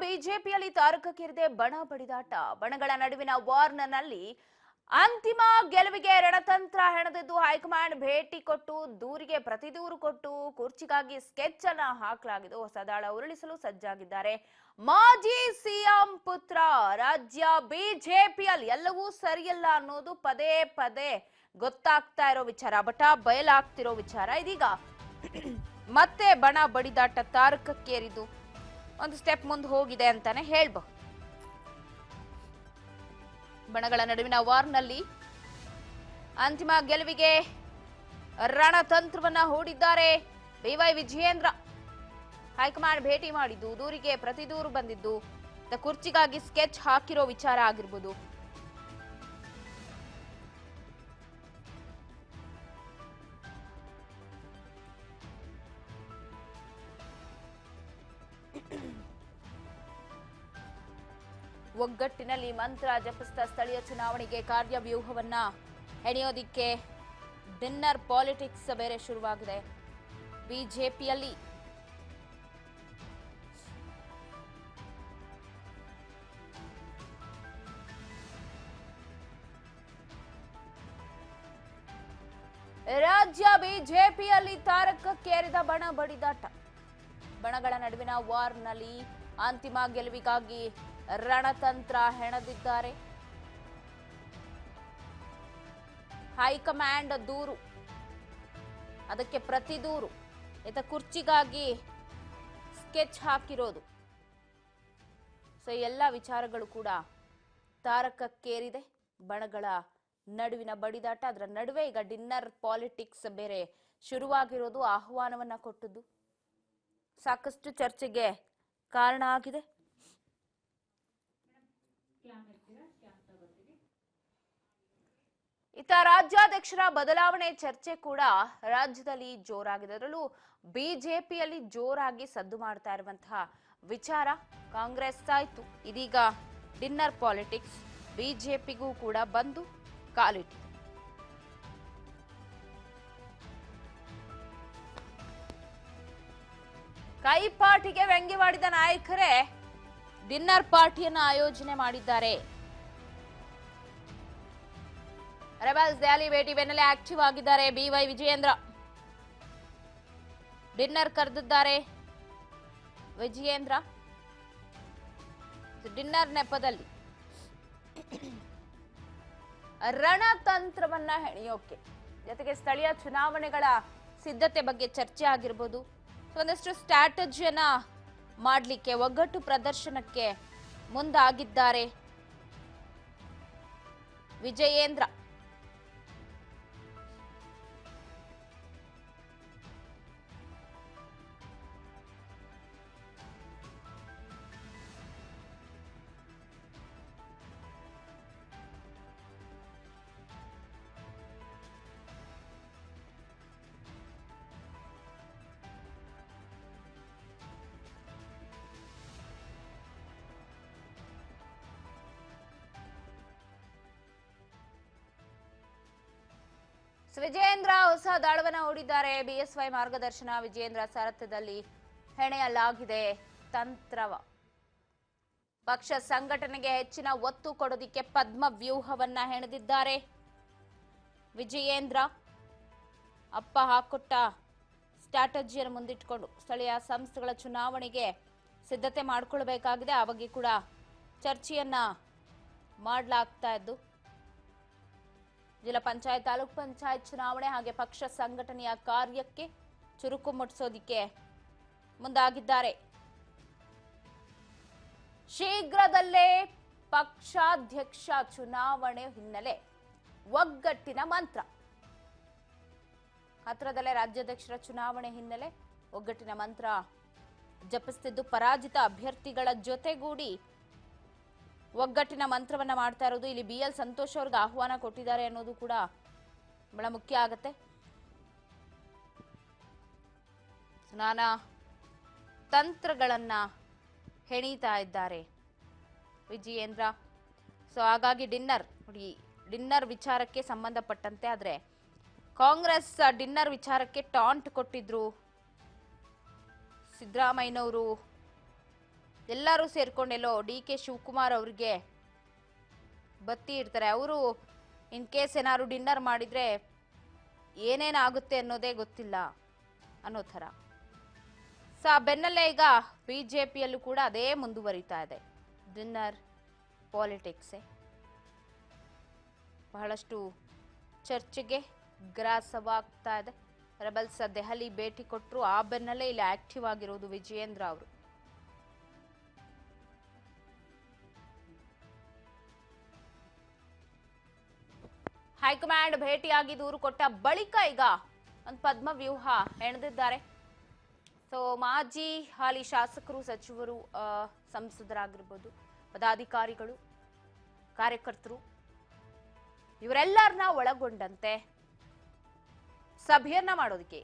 ಬಿಜೆಪಿಯಲ್ಲಿ ತಾರಕಕ್ಕೇರಿದೆ ಬಣ ಬಡಿದಾಟ. ಬಣಗಳ ನಡುವಿನ ವಾರ್ನಲ್ಲಿ ಅಂತಿಮ ಗೆಲುವಿಗೆ ರಣತಂತ್ರ ಹೆಣೆದಿದ್ದು ಹೈಕಮಾಂಡ್ ಭೇಟಿ ಕೊಟ್ಟು ದೂರಿಗೆ ಪ್ರತಿದೂರು ಕೊಟ್ಟು ಕುರ್ಚಿಗಾಗಿ ಸ್ಕೆಚ್ ಅನ್ನ ಹಾಕಲಾಗಿದೆ. ಹೊಸ ದಾಳ ಉರುಳಿಸಲು ಸಜ್ಜಾಗಿದ್ದಾರೆ ಮಾಜಿ ಸಿಎಂ ಪುತ್ರ. ರಾಜ್ಯ ಬಿಜೆಪಿಯಲ್ಲಿ ಎಲ್ಲವೂ ಸರಿಯಲ್ಲ ಅನ್ನೋದು ಪದೇ ಪದೇ ಗೊತ್ತಾಗ್ತಾ ಇರೋ ವಿಚಾರ, ಬಯಲಾಗ್ತಿರೋ ವಿಚಾರ. ಇದೀಗ ಮತ್ತೆ ಬಣ ಬಡಿದಾಟ ತಾರಕಕ್ಕೇರಿದ್ದು ಒಂದು ಸ್ಟೆಪ್ ಮುಂದೆ ಹೋಗಿದೆ ಅಂತಾನೆ ಹೇಳ್ಬಹುದು. ಬಣಗಳ ನಡುವಿನ ವಾರ್ನಲ್ಲಿ ಅಂತಿಮ ಗೆಲುವಿಗೆ ರಣತಂತ್ರವನ್ನ ಹೂಡಿದ್ದಾರೆ ಬಿವೈ ವಿಜಯೇಂದ್ರ. ಹೈಕಮಾಂಡ್ ಭೇಟಿ ಮಾಡಿದ್ದು, ದೂರಿಗೆ ಪ್ರತಿದೂರು ಬಂದಿದ್ದು, ಕುರ್ಚಿಗಾಗಿ ಸ್ಕೆಚ್ ಹಾಕಿರೋ ವಿಚಾರ ಆಗಿರ್ಬೋದು. ಒಗ್ಗಟ್ಟಿನಲ್ಲಿ ಮಂತ್ರ ಜಪಿಸಿದ ಸ್ಥಳೀಯ ಚುನಾವಣೆಗೆ ಕಾರ್ಯವ್ಯೂಹವನ್ನ ಹೆಣೆಯೋದಿಕ್ಕೆ ಡಿನ್ನರ್ ಪಾಲಿಟಿಕ್ಸ್ ಬೇರೆ ಶುರುವಾಗಿದೆ ಬಿಜೆಪಿಯಲ್ಲಿ. ರಾಜ್ಯ ಬಿಜೆಪಿಯಲ್ಲಿ ತಾರಕಕ್ಕೇರಿದ ಬಣ ಬಡಿದಾಟ. ಬಣಗಳ ನಡುವಿನ ವಾರ್ನಲ್ಲಿ ಅಂತಿಮ ಗೆಲುವಿಗಾಗಿ ರಣತಂತ್ರ ಹೆಣೆದಿದ್ದಾರೆ. ಹೈಕಮಾಂಡ್ ದೂರು, ಅದಕ್ಕೆ ಪ್ರತಿದೂರು, ಕುರ್ಚಿಗಾಗಿ ಸ್ಕೆಚ್ ಹಾಕಿರೋದು. ಸೊ ಎಲ್ಲ ವಿಚಾರಗಳು ಕೂಡ ತಾರಕಕ್ಕೇರಿದೆ. ಬಣಗಳ ನಡುವಿನ ಬಡಿದಾಟ, ಅದರ ನಡುವೆ ಈಗ ಡಿನ್ನರ್ ಪಾಲಿಟಿಕ್ಸ್ ಬೇರೆ ಶುರುವಾಗಿರೋದು ಆಹ್ವಾನವನ್ನ ಕೊಟ್ಟದ್ದು ಸಾಕಷ್ಟು ಚರ್ಚೆಗೆ ಕಾರಣ ಆಗಿದೆ. ಇತ್ತ ರಾಜ್ಯಾಧ್ಯಕ್ಷರ ಬದಲಾವಣೆ ಚರ್ಚೆ ಕೂಡ ರಾಜ್ಯದಲ್ಲಿ ಜೋರಾಗಿದೆ. ಅದರಲ್ಲೂ ಬಿಜೆಪಿಯಲ್ಲಿ ಜೋರಾಗಿ ಸದ್ದು ಮಾಡ್ತಾ ಇರುವಂತಹ ವಿಚಾರ ಕಾಂಗ್ರೆಸ್ ಆಯ್ತು, ಇದೀಗ ಡಿನ್ನರ್ ಪಾಲಿಟಿಕ್ಸ್ ಬಿಜೆಪಿಗೂ ಕೂಡ ಬಂದು ಕಾಲಿಟ್ಟಿದೆ. ಕೈಪಾಟಿಗೆ ವ್ಯಂಗ್ಯವಾಡಿದ ನಾಯಕರೇ ಡಿನ್ನರ್ ಪಾರ್ಟಿಯನ್ನು ಆಯೋಜನೆ ಮಾಡಿದ್ದಾರೆ. ರೆಬಲ್ಸ್ ದೆಹಲಿ ಭೇಟಿ ಬೆನ್ನಲ್ಲೇ ಆಕ್ಟಿವ್ ಆಗಿದ್ದಾರೆ ಬಿವೈ ವಿಜಯೇಂದ್ರ. ಡಿನ್ನರ್ ಕರೆದಿದ್ದಾರೆ ವಿಜಯೇಂದ್ರ. ಡಿನ್ನರ್ ನೆಪದಲ್ಲಿ ರಣತಂತ್ರವನ್ನ ಹೆಣೆಯೋಕೆ, ಜೊತೆಗೆ ಸ್ಥಳೀಯ ಚುನಾವಣೆಗಳ ಸಿದ್ಧತೆ ಬಗ್ಗೆ ಚರ್ಚೆ ಆಗಿರ್ಬೋದು. ಒಂದಷ್ಟು ಸ್ಟ್ರಾಟಜಿಯನ್ನ ಮಾಡಲಿಕ್ಕೆ, ಒಗ್ಗಟ್ಟು ಪ್ರದರ್ಶನಕ್ಕೆ ಮುಂದಾಗಿದ್ದಾರೆ ವಿಜಯೇಂದ್ರ. ವಿಜಯೇಂದ್ರ ಹೊಸ ದಾಳವನ್ನ ಹೂಡಿದ್ದಾರೆ. ಬಿಎಸ್ವೈ ಮಾರ್ಗದರ್ಶನ, ವಿಜಯೇಂದ್ರ ಸಾರಥ್ಯದಲ್ಲಿ ಹೆಣೆಯಲಾಗಿದೆ ತಂತ್ರವ. ಪಕ್ಷ ಸಂಘಟನೆಗೆ ಹೆಚ್ಚಿನ ಒತ್ತು ಕೊಡೋದಿಕ್ಕೆ ಪದ್ಮ ವ್ಯೂಹವನ್ನ ಹೆಣೆದಿದ್ದಾರೆ ವಿಜಯೇಂದ್ರ. ಅಪ್ಪ ಹಾಕೊಟ್ಟ ಸ್ಟ್ರಾಟಜಿಯನ್ನು ಮುಂದಿಟ್ಟುಕೊಂಡು ಸ್ಥಳೀಯ ಸಂಸ್ಥೆಗಳ ಚುನಾವಣೆಗೆ ಸಿದ್ಧತೆ ಮಾಡಿಕೊಳ್ಳಬೇಕಾಗಿದೆ. ಆ ಬಗ್ಗೆ ಕೂಡ ಚರ್ಚೆಯನ್ನ ಮಾಡಲಾಗ್ತಾ ಇದ್ದು, ಜಿಲ್ಲಾ ಪಂಚಾಯತ್, ತಾಲೂಕ್ ಪಂಚಾಯತ್ ಚುನಾವಣೆ ಹಾಗೆ ಪಕ್ಷ ಸಂಘಟನೆಯ ಕಾರ್ಯಕ್ಕೆ ಚುರುಕು ಮುಟ್ಟಿಸೋದಿಕ್ಕೆ ಮುಂದಾಗಿದ್ದಾರೆ. ಶೀಘ್ರದಲ್ಲೇ ಪಕ್ಷಾಧ್ಯಕ್ಷ ಚುನಾವಣೆ ಹಿನ್ನೆಲೆ ಒಗ್ಗಟ್ಟಿನ ಮಂತ್ರ. ಹತ್ರದಲ್ಲೇ ರಾಜ್ಯಾಧ್ಯಕ್ಷರ ಚುನಾವಣೆ ಹಿನ್ನೆಲೆ ಒಗ್ಗಟ್ಟಿನ ಮಂತ್ರ ಜಪಿಸುತ್ತಿದ್ದು, ಪರಾಜಿತ ಅಭ್ಯರ್ಥಿಗಳ ಜೊತೆಗೂಡಿ ಒಗ್ಗಟ್ಟಿನ ಮಂತ್ರವನ್ನ ಮಾಡ್ತಾ ಇರೋದು. ಇಲ್ಲಿ BL ಸಂತೋಷ್ ಅವ್ರಿಗೆ ಆಹ್ವಾನ ಕೊಟ್ಟಿದ್ದಾರೆ ಅನ್ನೋದು ಕೂಡ ಬಹಳ ಮುಖ್ಯ ಆಗತ್ತೆ. ನಾನಾ ತಂತ್ರಗಳನ್ನ ಹೆಣೀತಾ ಇದ್ದಾರೆ ವಿಜಯೇಂದ್ರ. ಸೊ ಹಾಗಾಗಿ ಡಿನ್ನರ್ ವಿಚಾರಕ್ಕೆ ಸಂಬಂಧಪಟ್ಟಂತೆ, ಆದ್ರೆ ಕಾಂಗ್ರೆಸ್ ಡಿನ್ನರ್ ವಿಚಾರಕ್ಕೆ ಟಾಂಟ್ ಕೊಟ್ಟಿದ್ರು ಸಿದ್ದರಾಮಯ್ಯನವರು. ಎಲ್ಲರೂ ಸೇರ್ಕೊಂಡೆಲ್ಲೋ DK ಶಿವಕುಮಾರ್ ಅವ್ರಿಗೆ ಬತ್ತಿ ಇಡ್ತಾರೆ. ಅವರು ಇನ್ ಕೇಸ್ ಏನಾದ್ರು ಡಿನ್ನರ್ ಮಾಡಿದ್ರೆ ಏನೇನಾಗುತ್ತೆ ಅನ್ನೋದೇ ಗೊತ್ತಿಲ್ಲ ಅನ್ನೋ ಥರ. ಸೊ ಆ ಬೆನ್ನಲ್ಲೇ ಈಗ BJPಯಲ್ಲೂ ಕೂಡ ಅದೇ ಮುಂದುವರಿತಾ ಇದೆ. ಡಿನ್ನರ್ ಪಾಲಿಟಿಕ್ಸೇ ಬಹಳಷ್ಟು ಚರ್ಚೆಗೆ ಗ್ರಾಸವಾಗ್ತಾ ಇದೆ. ರೆಬಲ್ಸ್ ದೆಹಲಿ ಭೇಟಿ ಕೊಟ್ಟರು, ಆ ಬೆನ್ನಲ್ಲೇ ಇಲ್ಲಿ ಆಕ್ಟಿವ್ ಆಗಿರೋದು ವಿಜಯೇಂದ್ರ ಅವರು. ಹೈಕಮಾಂಡ್ ಭೇಟಿಯಾಗಿ ದೂರು ಕೊಟ್ಟ ಬಳಿಕ ಈಗ ಒಂದು ಪದ್ಮ ವ್ಯೂಹ ಹೆಣೆದಿದ್ದಾರೆ. ಸೊ ಮಾಜಿ ಹಾಲಿ ಶಾಸಕರು, ಸಚಿವರು, ಸಂಸದರಾಗಿರ್ಬೋದು, ಪದಾಧಿಕಾರಿಗಳು, ಕಾರ್ಯಕರ್ತರು ಇವರೆಲ್ಲರನ್ನ ಒಳಗೊಂಡಂತೆ ಸಭೆಯನ್ನ ಮಾಡೋದಕ್ಕೆ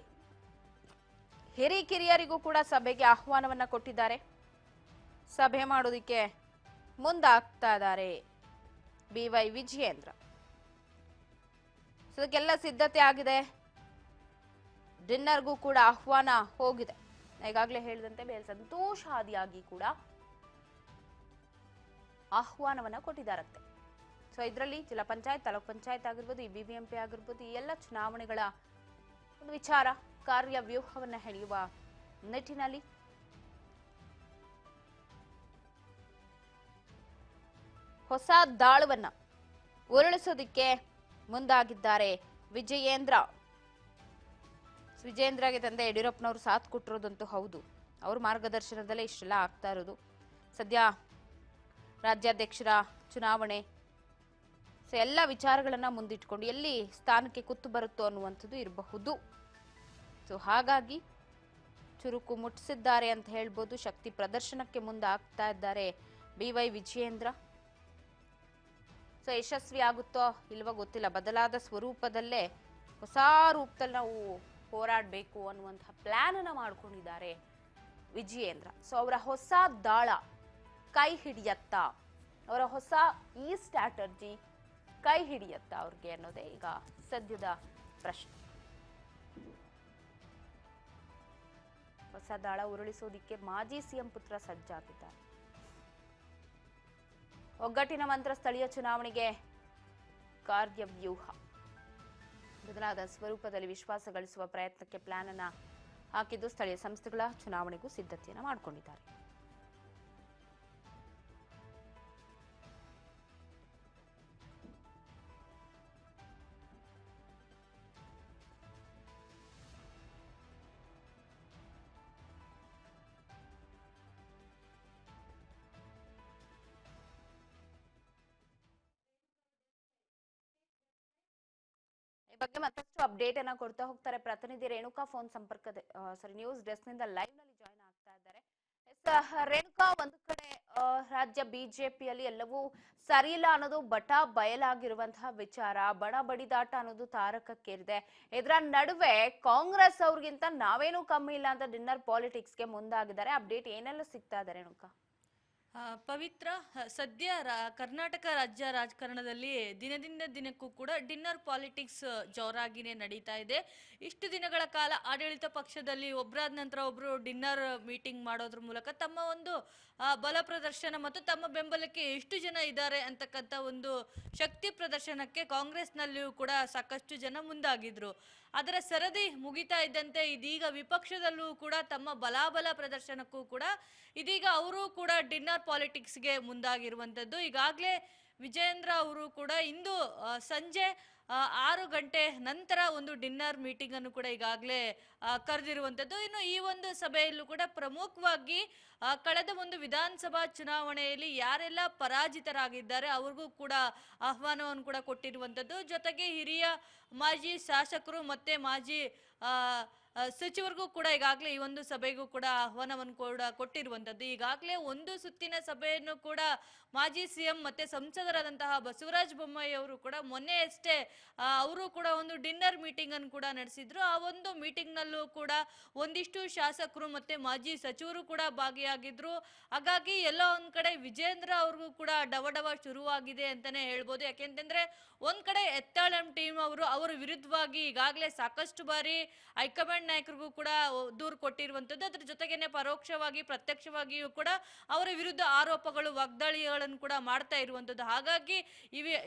ಹಿರಿಕಿರಿಯರಿಗೂ ಕೂಡ ಸಭೆಗೆ ಆಹ್ವಾನವನ್ನ ಕೊಟ್ಟಿದ್ದಾರೆ. ಸಭೆ ಮಾಡೋದಕ್ಕೆ ಮುಂದಾಗ್ತಾ ಇದ್ದಾರೆ BY ವಿಜಯೇಂದ್ರ. ಇದಕ್ಕೆಲ್ಲ ಸಿದ್ಧತೆ ಆಗಿದೆ. ಡಿನ್ನರ್ಗೂ ಕೂಡ ಆಹ್ವಾನ ಹೋಗಿದೆ. ಈಗಾಗಲೇ ಹೇಳಿದಂತೆ ಬೇಲ್ ಸಂತೋಷ್ ಆದಿಯಾಗಿ ಕೂಡ ಆಹ್ವಾನವನ್ನ ಕೊಟ್ಟಿದ್ದಾರಂತೆ. ಸೊ ಇದರಲ್ಲಿ ಜಿಲ್ಲಾ ಪಂಚಾಯತ್, ತಾಲೂಕ್ ಪಂಚಾಯತ್ ಆಗಿರ್ಬೋದು, ಈ BBMP ಆಗಿರ್ಬೋದು, ಈ ಎಲ್ಲ ಚುನಾವಣೆಗಳ ಒಂದು ವಿಚಾರ ಕಾರ್ಯವ್ಯೂಹವನ್ನ ಹೆಣೆಯುವ ನಿಟ್ಟಿನಲ್ಲಿ ಹೊಸ ದಾಳವನ್ನ ಉರುಳಿಸೋದಿಕ್ಕೆ ಮುಂದಾಗಿದ್ದಾರೆ ವಿಜಯೇಂದ್ರ. ವಿಜಯೇಂದ್ರಗೆ ತಂದೆ ಯಡಿಯೂರಪ್ಪನವರು ಸಾಥ್ ಕೊಟ್ಟಿರೋದಂತೂ ಹೌದು. ಅವ್ರ ಮಾರ್ಗದರ್ಶನದಲ್ಲೇ ಇಷ್ಟೆಲ್ಲ ಆಗ್ತಾ ಇರೋದು. ಸದ್ಯ ರಾಜ್ಯಾಧ್ಯಕ್ಷರ ಚುನಾವಣೆ, ಸೊ ಎಲ್ಲ ವಿಚಾರಗಳನ್ನ ಮುಂದಿಟ್ಕೊಂಡು ಎಲ್ಲಿ ಸ್ಥಾನಕ್ಕೆ ಕುತ್ತು ಬರುತ್ತೋ ಅನ್ನುವಂಥದ್ದು ಇರಬಹುದು. ಸೊ ಹಾಗಾಗಿ ಚುರುಕು ಮುಟ್ಟಿಸಿದ್ದಾರೆ ಅಂತ ಹೇಳ್ಬೋದು. ಶಕ್ತಿ ಪ್ರದರ್ಶನಕ್ಕೆ ಮುಂದಾಗ್ತಾ ಇದ್ದಾರೆ BY ವಿಜಯೇಂದ್ರ. ಸೊ ಯಶಸ್ವಿ ಆಗುತ್ತೋ ಇಲ್ವೋ ಗೊತ್ತಿಲ್ಲ. ಬದಲಾದ ಸ್ವರೂಪದಲ್ಲೇ ಹೊಸ ರೂಪದಲ್ಲಿ ನಾವು ಹೋರಾಡಬೇಕು ಅನ್ನುವಂತಹ ಪ್ಲಾನ್ ಅನ್ನ ಮಾಡ್ಕೊಂಡಿದ್ದಾರೆ ವಿಜಯೇಂದ್ರ. ಸೊ ಅವರ ಹೊಸ ದಾಳ ಕೈ ಹಿಡಿಯತ್ತಾ, ಅವರ ಹೊಸ ಈ ಸ್ಟ್ರಾಟಜಿ ಕೈ ಹಿಡಿಯತ್ತಾ ಅವ್ರಿಗೆ ಅನ್ನೋದೇ ಈಗ ಸದ್ಯದ ಪ್ರಶ್ನೆ. ಹೊಸ ದಾಳ ಉರುಳಿಸೋದಿಕ್ಕೆ ಮಾಜಿ CM ಪುತ್ರ ಸಜ್ಜಾಗಿದ್ದಾರೆ. ಒಗ್ಗಟ್ಟಿನ ಮಂತ್ರ ಸ್ಥಳೀಯ ಚುನಾವಣೆಗೆ ಕಾರ್ಯವ್ಯೂಹ ಬದಲಾದ ಸ್ವರೂಪದಲ್ಲಿ ವಿಶ್ವಾಸ ಗಳಿಸುವ ಪ್ರಯತ್ನಕ್ಕೆ ಪ್ಲಾನ್ ಅನ್ನ ಹಾಕಿದ್ದು ಸ್ಥಳೀಯ ಸಂಸ್ಥೆಗಳ ಚುನಾವಣೆಗೂ ಸಿದ್ಧತೆಯನ್ನ ಮಾಡಿಕೊಂಡಿದ್ದಾರೆ. ಈ ಬಗ್ಗೆ ಮತ್ತಷ್ಟು ಅಪ್ಡೇಟ್ ಅನ್ನ ಕೊಡ್ತಾ ಹೋಗ್ತಾರೆ ಪ್ರತಿನಿಧಿ ರೇಣುಕಾ. ಫೋನ್ ಸಂಪರ್ಕದ ನ್ಯೂಸ್ ಡೆಸ್ಕ್ ನಿಂದ ಲೈವ್ ನಲ್ಲಿ ಜಾಯ್ನ್ ಆಗ್ತಾ ಇದ್ದಾರೆ. ರೇಣುಕಾ, ಒಂದು ಕಡೆ ರಾಜ್ಯ BJPಯಲ್ಲಿ ಎಲ್ಲವೂ ಸರಿಯಿಲ್ಲ ಅನ್ನೋದು ಬಟಾ ಬಯಲಾಗಿರುವಂತಹ ವಿಚಾರ, ಬಣ ಬಡಿದಾಟ ಅನ್ನೋದು ತಾರಕಕ್ಕೇರಿದೆ. ಇದರ ನಡುವೆ ಕಾಂಗ್ರೆಸ್ ಅವ್ರಿಗಿಂತ ನಾವೇನು ಕಮ್ಮಿ ಇಲ್ಲ ಅಂತ ಡಿನ್ನರ್ ಪಾಲಿಟಿಕ್ಸ್ಗೆ ಮುಂದಾಗಿದ್ದಾರೆ. ಅಪ್ಡೇಟ್ ಏನೆಲ್ಲ ಸಿಗ್ತಾ ಇದೆ ರೇಣುಕಾ? ಪವಿತ್ರ, ಸದ್ಯ ಕರ್ನಾಟಕ ರಾಜ್ಯ ರಾಜಕಾರಣದಲ್ಲಿ ದಿನದಿಂದ ದಿನಕ್ಕೂ ಕೂಡ ಡಿನ್ನರ್ ಪಾಲಿಟಿಕ್ಸ್ ಜೋರಾಗಿನೇ ನಡೀತಾ ಇದೆ. ಇಷ್ಟು ದಿನಗಳ ಕಾಲ ಆಡಳಿತ ಪಕ್ಷದಲ್ಲಿ ಒಬ್ಬರಾದ ನಂತರ ಒಬ್ರು ಡಿನ್ನರ್ ಮೀಟಿಂಗ್ ಮಾಡೋದ್ರ ಮೂಲಕ ತಮ್ಮ ಒಂದು ಬಲ ಪ್ರದರ್ಶನ ಮತ್ತು ತಮ್ಮ ಬೆಂಬಲಕ್ಕೆ ಎಷ್ಟು ಜನ ಇದ್ದಾರೆ ಅಂತಕ್ಕಂಥ ಒಂದು ಶಕ್ತಿ ಪ್ರದರ್ಶನಕ್ಕೆ ಕಾಂಗ್ರೆಸ್ನಲ್ಲಿಯೂ ಕೂಡ ಸಾಕಷ್ಟು ಜನ ಮುಂದಾಗಿದ್ರು. ಅದರ ಸರದಿ ಮುಗಿತಾ ಇದ್ದಂತೆ ಇದೀಗ ವಿಪಕ್ಷದಲ್ಲೂ ಕೂಡ ತಮ್ಮ ಬಲಾಬಲ ಪ್ರದರ್ಶನಕ್ಕೂ ಕೂಡ ಇದೀಗ ಅವರು ಕೂಡ ಡಿನ್ನರ್ ಪಾಲಿಟಿಕ್ಸ್ಗೆ ಮುಂದಾಗಿರುವಂಥದ್ದು. ಈಗಾಗಲೇ ವಿಜಯೇಂದ್ರ ಅವರು ಕೂಡ ಇಂದು ಸಂಜೆ 6 ಗಂಟೆ ನಂತರ ಒಂದು ಡಿನ್ನರ್ ಮೀಟಿಂಗ್ ಅನ್ನು ಕೂಡ ಈಗಾಗಲೇ ಕರೆದಿರುವಂಥದ್ದು. ಇನ್ನು ಈ ಒಂದು ಸಭೆಯಲ್ಲೂ ಕೂಡ ಪ್ರಮುಖವಾಗಿ ಕಳೆದ ಒಂದು ವಿಧಾನಸಭಾ ಚುನಾವಣೆಯಲ್ಲಿ ಯಾರೆಲ್ಲ ಪರಾಜಿತರಾಗಿದ್ದಾರೆ ಅವ್ರಿಗೂ ಕೂಡ ಆಹ್ವಾನವನ್ನು ಕೂಡ ಕೊಟ್ಟಿರುವಂಥದ್ದು. ಜೊತೆಗೆ ಹಿರಿಯ ಮಾಜಿ ಶಾಸಕರು ಮತ್ತೆ ಮಾಜಿ ಸಚಿವರಿಗೂ ಕೂಡ ಈಗಾಗಲೇ ಈ ಒಂದು ಸಭೆಗೂ ಕೂಡ ಆಹ್ವಾನವನ್ನು ಕೂಡ ಕೊಟ್ಟಿರುವಂಥದ್ದು. ಈಗಾಗಲೇ ಒಂದು ಸುತ್ತಿನ ಸಭೆಯನ್ನು ಕೂಡ ಮಾಜಿ CM ಮತ್ತೆ ಸಂಸದರಾದಂತಹ ಬಸವರಾಜ ಬೊಮ್ಮಾಯಿ ಅವರು ಕೂಡ ಮೊನ್ನೆಯಷ್ಟೇ ಅವರು ಕೂಡ ಒಂದು ಡಿನ್ನರ್ ಮೀಟಿಂಗ್ ಅನ್ನು ಕೂಡ ನಡೆಸಿದ್ರು. ಆ ಒಂದು ಮೀಟಿಂಗ್ ನಲ್ಲೂ ಕೂಡ ಒಂದಿಷ್ಟು ಶಾಸಕರು ಮತ್ತೆ ಮಾಜಿ ಸಚಿವರು ಕೂಡ ಭಾಗಿಯಾಗಿದ್ರು. ಹಾಗಾಗಿ ಎಲ್ಲೋ ಒಂದ್ ಕಡೆ ವಿಜೇಂದ್ರ ಅವ್ರಿಗೂ ಕೂಡ ಡವಡವ ಶುರುವಾಗಿದೆ ಅಂತಾನೆ ಹೇಳ್ಬೋದು. ಯಾಕೆಂತಂದ್ರೆ ಒಂದ್ ಕಡೆ ಎತ್ತಾಳಂ ಟೀಮ್ ಅವರ ವಿರುದ್ಧವಾಗಿ ಈಗಾಗಲೇ ಸಾಕಷ್ಟು ಬಾರಿ ಹೈಕಮಾಂಡ್ ಹೈಕಮಾಂಡ್ ನಾಯಕರಿಗೂ ಕೂಡ ದೂರು ಕೊಟ್ಟಿರುವಂತದ್ದು. ಅದ್ರ ಜೊತೆಗೇನೆ ಪರೋಕ್ಷವಾಗಿ ಪ್ರತ್ಯಕ್ಷವಾಗಿಯೂ ಕೂಡ ಅವರ ವಿರುದ್ಧ ಆರೋಪಗಳು ವಾಗ್ದಾಳಿಗಳನ್ನು ಕೂಡ ಮಾಡ್ತಾ ಇರುವಂತದ್ದು. ಹಾಗಾಗಿ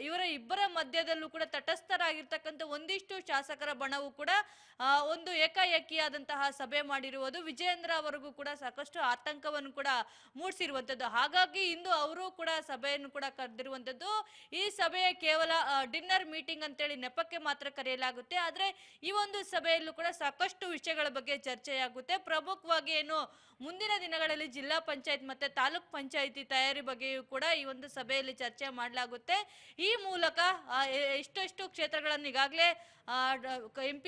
ಇವರ ಇಬ್ಬರ ಮಧ್ಯದಲ್ಲೂ ಕೂಡ ತಟಸ್ಥರಾಗಿರ್ತಕ್ಕಂಥ ಒಂದಿಷ್ಟು ಶಾಸಕರ ಬಣವು ಕೂಡ ಒಂದು ಏಕಾಏಕಿಯಾದಂತಹ ಸಭೆ ಮಾಡಿರುವುದು ವಿಜಯೇಂದ್ರ ಅವರಿಗೂ ಕೂಡ ಸಾಕಷ್ಟು ಆತಂಕವನ್ನು ಕೂಡ ಮೂಡಿಸಿರುವಂತದ್ದು. ಹಾಗಾಗಿ ಇಂದು ಅವರು ಕೂಡ ಸಭೆಯನ್ನು ಕೂಡ ಕರೆದಿರುವಂತದ್ದು. ಈ ಸಭೆಯ ಕೇವಲ ಡಿನ್ನರ್ ಮೀಟಿಂಗ್ ಅಂತೇಳಿ ನೆಪಕ್ಕೆ ಮಾತ್ರ ಕರೆಯಲಾಗುತ್ತೆ. ಆದ್ರೆ ಈ ಒಂದು ಸಭೆಯಲ್ಲೂ ಕೂಡ ಸಾಕಷ್ಟು ವಿಷಯಗಳ ಬಗ್ಗೆ ಚರ್ಚೆಯಾಗುತ್ತೆ. ಪ್ರಮುಖವಾಗಿ ಏನು ಮುಂದಿನ ದಿನಗಳಲ್ಲಿ ಜಿಲ್ಲಾ ಪಂಚಾಯತ್ ಮತ್ತೆ ತಾಲೂಕ್ ಪಂಚಾಯತಿ ತಯಾರಿ ಬಗ್ಗೆಯೂ ಕೂಡ ಈ ಒಂದು ಸಭೆಯಲ್ಲಿ ಚರ್ಚೆ ಮಾಡಲಾಗುತ್ತೆ. ಈ ಮೂಲಕ ಎಷ್ಟೆಷ್ಟು ಕ್ಷೇತ್ರಗಳನ್ನು ಈಗಾಗಲೇ MP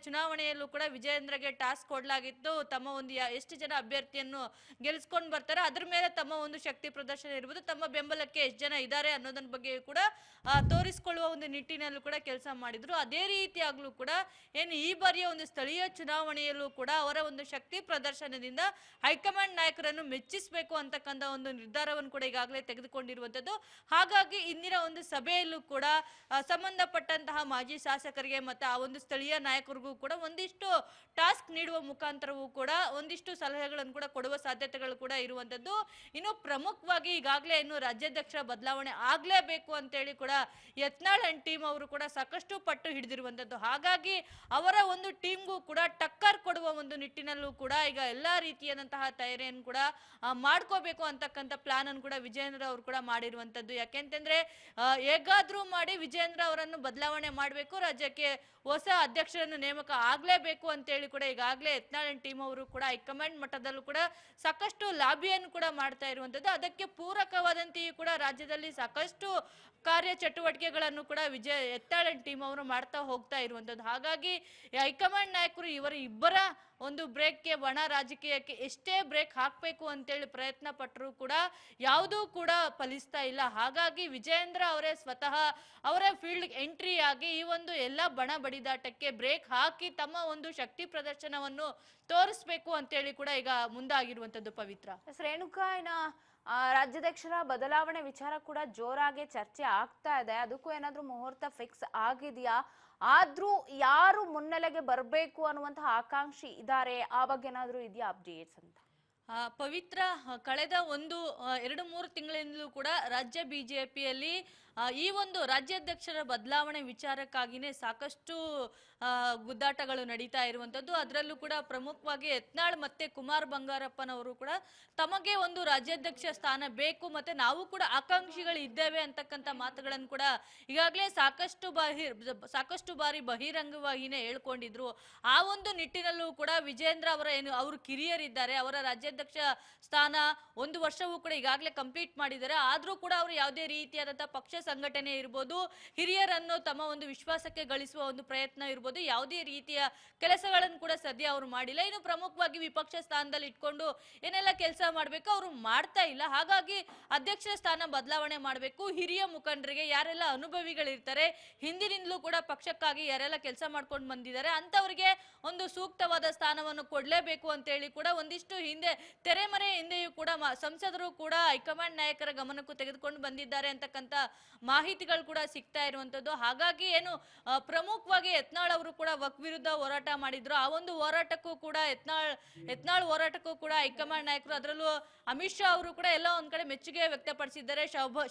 ಚುನಾವಣೆಯಲ್ಲೂ ಕೂಡ ವಿಜಯೇಂದ್ರಗೆ ಟಾಸ್ಕ್ ಕೊಡಲಾಗಿತ್ತು. ತಮ್ಮ ಒಂದು ಎಷ್ಟು ಜನ ಅಭ್ಯರ್ಥಿಯನ್ನು ಗೆಲ್ಸ್ಕೊಂಡು ಬರ್ತಾರೆ ಅದ್ರ ಮೇಲೆ ತಮ್ಮ ಒಂದು ಶಕ್ತಿ ಪ್ರದರ್ಶನ ಇರ್ಬೋದು, ತಮ್ಮ ಬೆಂಬಲಕ್ಕೆ ಎಷ್ಟು ಜನ ಇದ್ದಾರೆ ಅನ್ನೋದನ್ನ ಬಗ್ಗೆ ಕೂಡ ತೋರಿಸಿಕೊಳ್ಳುವ ಒಂದು ನಿಟ್ಟಿನಲ್ಲೂ ಕೂಡ ಕೆಲಸ ಮಾಡಿದ್ರು. ಅದೇ ರೀತಿಯಾಗ್ಲೂ ಕೂಡ ಏನು ಈ ಬಾರಿಯ ಒಂದು ಸ್ಥಳೀಯ ಚುನಾವಣೆಯಲ್ಲೂ ಕೂಡ ಅವರ ಒಂದು ಶಕ್ತಿ ಪ್ರದರ್ಶನದಿಂದ ಹೈಕಮಾಂಡ್ ನಾಯಕರನ್ನು ಮೆಚ್ಚಿಸಬೇಕು ಅಂತಕ್ಕಂಥ ಒಂದು ನಿರ್ಧಾರವನ್ನು ಕೂಡ ಈಗಾಗಲೇ ತೆಗೆದುಕೊಂಡಿರುವಂತದ್ದು. ಹಾಗಾಗಿ ಇಂದಿನ ಒಂದು ಸಭೆಯಲ್ಲೂ ಕೂಡ ಸಂಬಂಧಪಟ್ಟಂತಹ ಮಾಜಿ ಶಾಸಕರಿಗೆ ಮತ್ತೆ ಆ ಒಂದು ಸ್ಥಳೀಯ ನಾಯಕರಿಗೂ ಕೂಡ ಒಂದಿಷ್ಟು ಟಾಸ್ಕ್ ನೀಡುವ ಮುಖಾಂತರವೂ ಕೂಡ ಒಂದಿಷ್ಟು ಸಲಹೆಗಳನ್ನು ಕೂಡ ಕೊಡುವ ಸಾಧ್ಯತೆಗಳು ಕೂಡ ಇರುವಂತದ್ದು. ಇನ್ನು ಪ್ರಮುಖವಾಗಿ ಈಗಾಗಲೇ ಇನ್ನು ರಾಜ್ಯಾಧ್ಯಕ್ಷರ ಬದಲಾವಣೆ ಆಗ್ಲೇಬೇಕು ಅಂತೇಳಿ ಕೂಡ ಯತ್ನಾಳ್ ಅಂಡ್ ಟೀಮ್ ಅವರು ಕೂಡ ಸಾಕಷ್ಟು ಪಟ್ಟು ಹಿಡಿದಿರುವಂತದ್ದು. ಹಾಗಾಗಿ ಅವರ ಒಂದು ಟೀಮ್ಗೂ ಕೂಡ ಟಕ್ಕರ್ ಕೊಡುವ ಒಂದು ನಿಟ್ಟಿನಲ್ಲೂ ಕೂಡ ಈಗ ಎಲ್ಲಾ ರೀತಿಯಾದಂತಹ ತಯಾರಿಯನ್ನು ಕೂಡ ಮಾಡ್ಕೋಬೇಕು ಅಂತಕ್ಕಂಥ ಪ್ಲಾನ್ ಅನ್ನು ಕೂಡ ವಿಜಯೇಂದ್ರ ಅವರು ಕೂಡ ಮಾಡಿರುವಂತದ್ದು. ಯಾಕೆಂತಂದ್ರೆ ಹೇಗಾದ್ರೂ ಮಾಡಿ ವಿಜಯೇಂದ್ರ ಅವರನ್ನು ಬದಲಾವಣೆ ಮಾಡಬೇಕು, ರಾಜ್ಯಕ್ಕೆ ಹೊಸ ಅಧ್ಯಕ್ಷರನ್ನು ನೇಮಕ ಆಗ್ಲೇಬೇಕು ಅಂತೇಳಿ ಕೂಡ ಈಗಾಗಲೇ ಯತ್ನಾಳ್ ಅಂಡ್ ಟೀಮ್ ಅವರು ಕೂಡ ಹೈಕಮಾಂಡ್ ಮಟ್ಟದಲ್ಲೂ ಕೂಡ ಸಾಕಷ್ಟು ಲಾಬಿಯನ್ನು ಕೂಡ ಮಾಡ್ತಾ ಇರುವಂತದ್ದು. ಅದಕ್ಕೆ ಪೂರಕವಾದಂತೆಯೂ ಕೂಡ ರಾಜ್ಯದಲ್ಲಿ ಸಾಕಷ್ಟು ಕಾರ್ಯ ಚಟುವಟಿಕೆಗಳನ್ನು ಕೂಡ ಯತ್ನಾಳ್ ಅಂಡ್ ಟೀಮ್ ಅವರು ಮಾಡ್ತಾ ಹೋಗ್ತಾ ಇರುವಂತದ್ದು. ಹಾಗಾಗಿ ಹೈಕಮಾಂಡ್ ನಾಯಕರು ಇಬ್ಬರ ಒಂದು ಬ್ರೇಕ್ಗೆ ಒಣ ರಾಜಕೀಯಕ್ಕೆ ಎಷ್ಟೇ ಬ್ರೇಕ್ ಹಾಕಬೇಕು ಅಂತೇಳಿ ಪ್ರಯತ್ನ ಪಟ್ಟರು ಕೂಡ ಯಾವುದೂ ಕೂಡ ಫಲಿಸ್ತಾ ಇಲ್ಲ. ಹಾಗಾಗಿ ವಿಜಯೇಂದ್ರ ಅವರೇ ಸ್ವತಃ ಅವರ ಫೀಲ್ಡ್ ಎಂಟ್ರಿ ಆಗಿ ಈ ಒಂದು ಎಲ್ಲ ಬಣ ಬಡಿದಾಟಕ್ಕೆ ಬ್ರೇಕ್ ಹಾಕಿ ತಮ್ಮ ಒಂದು ಶಕ್ತಿ ಪ್ರದರ್ಶನವನ್ನು ತೋರಿಸ್ಬೇಕು ಅಂತೇಳಿ ಕೂಡ ಈಗ ಮುಂದಾಗಿರುವಂತದ್ದು. ಪವಿತ್ರ, ರೇಣುಕಾ, ರಾಜ್ಯಾಧ್ಯಕ್ಷರ ಬದಲಾವಣೆ ವಿಚಾರ ಕೂಡ ಜೋರಾಗಿ ಚರ್ಚೆ ಆಗ್ತಾ ಇದೆ. ಅದಕ್ಕೂ ಏನಾದ್ರೂ ಮುಹೂರ್ತ ಫಿಕ್ಸ್ ಆಗಿದೆಯಾ? ಆದ್ರೂ ಯಾರು ಮುನ್ನೆಲೆಗೆ ಬರಬೇಕು ಅನ್ನುವಂತಹ ಆಕಾಂಕ್ಷಿ ಇದ್ದಾರೆ, ಆ ಬಗ್ಗೆ ಏನಾದ್ರೂ ಇದೆಯಾ ಅಪ್ಡೇಟ್ಸ್ ಅಂತ? ಪವಿತ್ರ, ಕಳೆದ 2-3 ತಿಂಗಳಿಂದಲೂ ಕೂಡ ರಾಜ್ಯ ಬಿಜೆಪಿಯಲ್ಲಿ ಈ ಒಂದು ರಾಜ್ಯಾಧ್ಯಕ್ಷರ ಬದಲಾವಣೆ ವಿಚಾರಕ್ಕಾಗಿನೇ ಸಾಕಷ್ಟು ಗುದ್ದಾಟಗಳು ನಡೀತಾ ಇರುವಂತದ್ದು. ಅದರಲ್ಲೂ ಕೂಡ ಪ್ರಮುಖವಾಗಿ ಯತ್ನಾಳ್ ಮತ್ತೆ ಕುಮಾರ್ ಬಂಗಾರಪ್ಪನವರು ಕೂಡ ತಮಗೆ ಒಂದು ರಾಜ್ಯಾಧ್ಯಕ್ಷ ಸ್ಥಾನ ಬೇಕು ಮತ್ತೆ ನಾವು ಕೂಡ ಆಕಾಂಕ್ಷಿಗಳು ಇದ್ದೇವೆ ಅಂತಕ್ಕಂಥ ಮಾತುಗಳನ್ನು ಕೂಡ ಈಗಾಗಲೇ ಸಾಕಷ್ಟು ಬಾರಿ ಬಹಿರಂಗವಾಗಿನೇ ಹೇಳ್ಕೊಂಡಿದ್ರು. ಆ ಒಂದು ನಿಟ್ಟಿನಲ್ಲೂ ಕೂಡ ವಿಜಯೇಂದ್ರ ಅವರ ಅವರು ಕಿರಿಯರಿದ್ದಾರೆ, ಅವರ ರಾಜ್ಯಾಧ್ಯಕ್ಷ ಸ್ಥಾನ 1 ವರ್ಷವೂ ಕೂಡ ಈಗಾಗಲೇ ಕಂಪ್ಲೀಟ್ ಮಾಡಿದ್ದಾರೆ. ಆದ್ರೂ ಕೂಡ ಅವರು ಯಾವುದೇ ರೀತಿಯಾದಂತಹ ಪಕ್ಷ ಸಂಘಟನೆ ಇರ್ಬೋದು, ಹಿರಿಯರನ್ನು ತಮ್ಮ ಒಂದು ವಿಶ್ವಾಸಕ್ಕೆ ಗಳಿಸುವ ಒಂದು ಪ್ರಯತ್ನ ಇರ್ಬೋದು, ಯಾವುದೇ ರೀತಿಯ ಕೆಲಸಗಳನ್ನು ಕೂಡ ಸದ್ಯ ಅವರು ಮಾಡಿಲ್ಲ. ಇನ್ನು ಪ್ರಮುಖವಾಗಿ ವಿಪಕ್ಷ ಸ್ಥಾನದಲ್ಲಿ ಇಟ್ಕೊಂಡು ಏನೆಲ್ಲ ಕೆಲಸ ಮಾಡಬೇಕು ಅವರು ಮಾಡ್ತಾ ಇಲ್ಲ. ಹಾಗಾಗಿ ಅಧ್ಯಕ್ಷ ಸ್ಥಾನ ಬದಲಾವಣೆ ಮಾಡಬೇಕು. ಹಿರಿಯ ಮುಖಂಡರಿಗೆ ಯಾರೆಲ್ಲ ಅನುಭವಿಗಳಿರ್ತಾರೆ, ಹಿಂದಿನಿಂದಲೂ ಕೂಡ ಪಕ್ಷಕ್ಕಾಗಿ ಯಾರೆಲ್ಲ ಕೆಲಸ ಮಾಡ್ಕೊಂಡು ಬಂದಿದ್ದಾರೆ ಅಂತವರಿಗೆ ಒಂದು ಸೂಕ್ತವಾದ ಸ್ಥಾನವನ್ನು ಕೊಡ್ಲೇಬೇಕು ಅಂತ ಹೇಳಿ ಕೂಡ ಒಂದಿಷ್ಟು ಹಿಂದೆ ತೆರೆಮರೆ ಹಿಂದೆಯೂ ಕೂಡ ಸಂಸದರು ಕೂಡ ಹೈಕಮಾಂಡ್ ನಾಯಕರ ಗಮನಕ್ಕೂ ತೆಗೆದುಕೊಂಡು ಬಂದಿದ್ದಾರೆ ಅಂತಕ್ಕಂಥ ಮಾಹಿತಿಗಳು ಕೂಡ ಸಿಗ್ತಾ ಇರುವಂತದ್ದು. ಹಾಗಾಗಿ ಏನು ಪ್ರಮುಖವಾಗಿ ಯತ್ನಾಳ್ ಅವರು ಕೂಡ ವಕ್ ವಿರುದ್ಧ ಹೋರಾಟ ಮಾಡಿದ್ರು. ಆ ಒಂದು ಹೋರಾಟಕ್ಕೂ ಕೂಡ ಯತ್ನಾಳ್ ಹೋರಾಟಕ್ಕೂ ಕೂಡ ಹೈಕಮಾಂಡ್ ನಾಯಕರು, ಅದರಲ್ಲೂ ಅಮಿತ್ ಶಾ ಅವರು ಕೂಡ ಎಲ್ಲ ಒಂದ್ ಕಡೆ ಮೆಚ್ಚುಗೆ ವ್ಯಕ್ತಪಡಿಸಿದ್ದಾರೆ.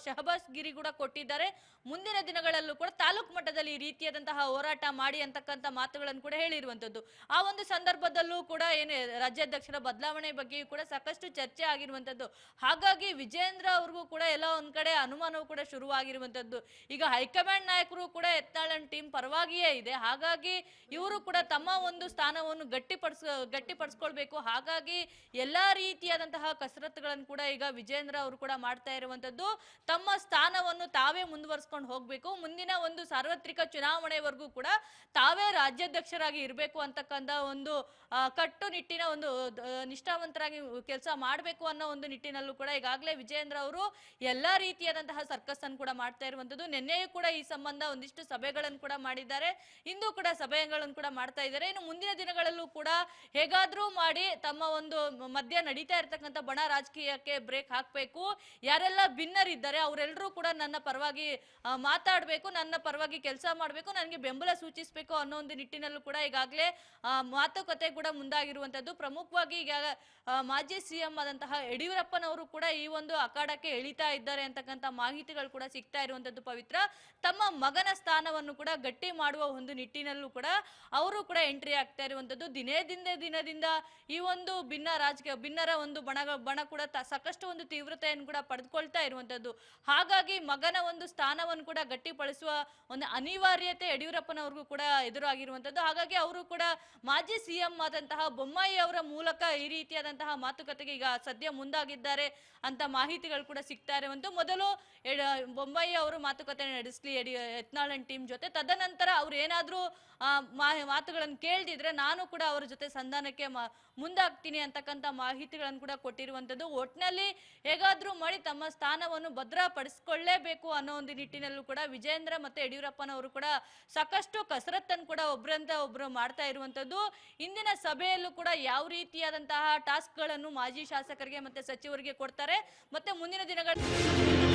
ಶಹಬಾಸ್ ಗಿರಿ ಕೂಡ ಕೊಟ್ಟಿದ್ದಾರೆ. ಮುಂದಿನ ದಿನಗಳಲ್ಲೂ ಕೂಡ ತಾಲೂಕು ಮಟ್ಟದಲ್ಲಿ ಈ ರೀತಿಯಾದಂತಹ ಹೋರಾಟ ಮಾಡಿ ಅಂತಕ್ಕಂಥ ಮಾತುಗಳನ್ನು ಕೂಡ ಹೇಳಿರುವಂತದ್ದು. ಆ ಒಂದು ಸಂದರ್ಭದಲ್ಲೂ ಕೂಡ ಏನು ರಾಜ್ಯಾಧ್ಯಕ್ಷರ ಬದಲಾವಣೆ ಬಗ್ಗೆಯೂ ಕೂಡ ಸಾಕಷ್ಟು ಚರ್ಚೆ ಆಗಿರುವಂತದ್ದು. ಹಾಗಾಗಿ ವಿಜಯೇಂದ್ರ ಅವ್ರಿಗೂ ಕೂಡ ಎಲ್ಲ ಒಂದ್ ಕಡೆ ಅನುಮಾನವೂ ಕೂಡ ಶುರುವಾಗಿರುವಂತದ್ದು. ಈಗ ಹೈಕಮಾಂಡ್ ನಾಯಕರು ಕೂಡ ಯತ್ನಾಳ್ ಅಂಡ್ ಟೀಮ್ ಪರವಾಗಿಯೇ ಇದೆ. ಹಾಗಾಗಿ ಇವರು ಕೂಡ ತಮ್ಮ ಒಂದು ಸ್ಥಾನವನ್ನು ಗಟ್ಟಿಪಡಿಸ್ಕೊಳ್ಬೇಕು. ಹಾಗಾಗಿ ಎಲ್ಲಾ ರೀತಿಯಾದಂತಹ ಕಸರತ್ತುಗಳನ್ನು ಕೂಡ ಈಗ ವಿಜಯೇಂದ್ರ ಅವರು ಕೂಡ ಮಾಡ್ತಾ ಇರುವಂತದ್ದು. ತಮ್ಮ ಸ್ಥಾನವನ್ನು ತಾವೇ ಮುಂದುವರಿಸ್ಕೊಂಡು ಹೋಗ್ಬೇಕು. ಮುಂದಿನ ಒಂದು ಸಾರ್ವತ್ರಿಕ ಚುನಾವಣೆವರೆಗೂ ಕೂಡ ತಾವೇ ರಾಜ್ಯಾಧ್ಯಕ್ಷರಾಗಿ ಇರಬೇಕು ಅಂತಕ್ಕಂಥ ಒಂದು ಕಟ್ಟುನಿಟ್ಟಿನ ಒಂದು ನಿಷ್ಠಾವಂತರಾಗಿ ಚೆನ್ನಾಗಿ ಕೆಲಸ ಮಾಡಬೇಕು ಅನ್ನೋ ಒಂದು ನಿಟ್ಟಿನಲ್ಲೂ ಕೂಡ ಈಗಾಗಲೇ ವಿಜಯೇಂದ್ರ ಅವರು ಎಲ್ಲಾ ರೀತಿಯಾದಂತಹ ಸರ್ಕಸ್ ಅನ್ನು ಕೂಡ ಮಾಡ್ತಾ ಇರುವಂತದ್ದು. ನಿನ್ನೆಯೂ ಕೂಡ ಈ ಸಂಬಂಧ ಒಂದಿಷ್ಟು ಸಭೆಗಳನ್ನು ಕೂಡ ಮಾಡಿದ್ದಾರೆ, ಇಂದು ಕೂಡ ಸಭೆಗಳನ್ನು ಕೂಡ ಮಾಡ್ತಾ ಇದ್ದಾರೆ. ಇನ್ನು ಮುಂದಿನ ದಿನಗಳಲ್ಲೂ ಕೂಡ ಹೇಗಾದ್ರೂ ಮಾಡಿ ತಮ್ಮ ಒಂದು ಮಧ್ಯ ನಡೀತಾ ಇರ್ತಕ್ಕಂಥ ಬಣ ರಾಜಕೀಯಕ್ಕೆ ಬ್ರೇಕ್ ಹಾಕಬೇಕು, ಯಾರೆಲ್ಲ ಭಿನ್ನರಿದ್ದಾರೆ ಅವರೆಲ್ಲರೂ ಕೂಡ ನನ್ನ ಪರವಾಗಿ ಮಾತಾಡಬೇಕು, ನನ್ನ ಪರವಾಗಿ ಕೆಲಸ ಮಾಡಬೇಕು, ನನಗೆ ಬೆಂಬಲ ಸೂಚಿಸಬೇಕು ಅನ್ನೋ ಒಂದು ನಿಟ್ಟಿನಲ್ಲೂ ಕೂಡ ಈಗಾಗಲೇ ಮಾತುಕತೆ ಕೂಡ ಮುಂದಾಗಿರುವಂತದ್ದು. ಪ್ರಮುಖವಾಗಿ ಈಗ ಮಾಜಿ ಸಿಎಂ ಆದಂತಹ ಯಡಿಯೂರಪ್ಪನವರು ಕೂಡ ಈ ಒಂದು ಅಖಾಡಕ್ಕೆ ಎಳಿತಾ ಇದ್ದಾರೆ ಅಂತಕ್ಕಂಥ ಮಾಹಿತಿಗಳು ಕೂಡ ಸಿಗ್ತಾ ಇರುವಂತದ್ದು. ಪವಿತ್ರ ತಮ್ಮ ಮಗನ ಸ್ಥಾನವನ್ನು ಕೂಡ ಗಟ್ಟಿ ಮಾಡುವ ಒಂದು ನಿಟ್ಟಿನಲ್ಲೂ ಕೂಡ ಅವರು ಕೂಡ ಎಂಟ್ರಿ ಆಗ್ತಾ ಇರುವಂತದ್ದು. ದಿನದಿಂದ ಈ ಒಂದು ಭಿನ್ನರ ಒಂದು ಬಣ ಕೂಡ ಸಾಕಷ್ಟು ಒಂದು ತೀವ್ರತೆಯನ್ನು ಕೂಡ ಪಡೆದುಕೊಳ್ತಾ ಇರುವಂತದ್ದು. ಹಾಗಾಗಿ ಮಗನ ಒಂದು ಸ್ಥಾನವನ್ನು ಕೂಡ ಗಟ್ಟಿಪಡಿಸುವ ಒಂದು ಅನಿವಾರ್ಯತೆ ಯಡಿಯೂರಪ್ಪನವ್ರಿಗೂ ಕೂಡ ಎದುರಾಗಿರುವಂತದ್ದು. ಹಾಗಾಗಿ ಅವರು ಕೂಡ ಮಾಜಿ ಸಿಎಂ ಆದಂತಹ ಬೊಮ್ಮಾಯಿ ಅವರ ಮೂಲಕ ಈ ರೀತಿಯಾದಂತಹ ಮಾತುಕತೆಗೆ ಈಗ ಸದ್ಯ ಮುಂದಾಗಿದ್ದಾರೆ ಅಂತ ಮಾಹಿತಿಗಳು ಕೂಡ ಸಿಗ್ತಾ ಇರುವಂತ. ಮೊದಲು ಬೊಮ್ಮಾಯಿ ಅವರು ಮಾತುಕತೆ ನಡೆಸಲಿ ಯತ್ನಾಳ್ ಟೀಮ್ ಜೊತೆ, ತದನಂತರ ಅವ್ರು ಏನಾದ್ರೂ ಮಾತುಗಳನ್ನು ಕೇಳ್ದಿದ್ರೆ ನಾನು ಕೂಡ ಅವರ ಜೊತೆ ಸಂಧಾನಕ್ಕೆ ಮುಂದಾಗ್ತೀನಿ ಅಂತಕ್ಕಂಥ ಮಾಹಿತಿಗಳನ್ನು ಕೂಡ ಕೊಟ್ಟಿರುವಂತದ್ದು. ಒಟ್ನಲ್ಲಿ ಹೇಗಾದ್ರೂ ಮಾಡಿ ತಮ್ಮ ಸ್ಥಾನವನ್ನು ಭದ್ರಪಡಿಸಿಕೊಳ್ಳೇಬೇಕು ಅನ್ನೋ ಒಂದು ನಿಟ್ಟಿನಲ್ಲೂ ಕೂಡ ವಿಜಯೇಂದ್ರ ಮತ್ತೆ ಯಡಿಯೂರಪ್ಪನವರು ಕೂಡ ಸಾಕಷ್ಟು ಕಸರತ್ತನ್ನು ಕೂಡ ಒಬ್ಬರಂತ ಒಬ್ರು ಮಾಡ್ತಾ ಇರುವಂತದ್ದು. ಇಂದಿನ ಸಭೆಯಲ್ಲೂ ಕೂಡ ಯಾವ ರೀತಿಯಾದಂತಹ ಟಾಸ್ಕ್ ಗಳನ್ನು ಮಾಜಿ ಶಾಸಕರಿಗೆ ಮತ್ತೆ ಸಚಿವರಿಗೆ ಕೊಡ್ತಾರೆ, ಮತ್ತೆ ಮುಂದಿನ ದಿನಗಳ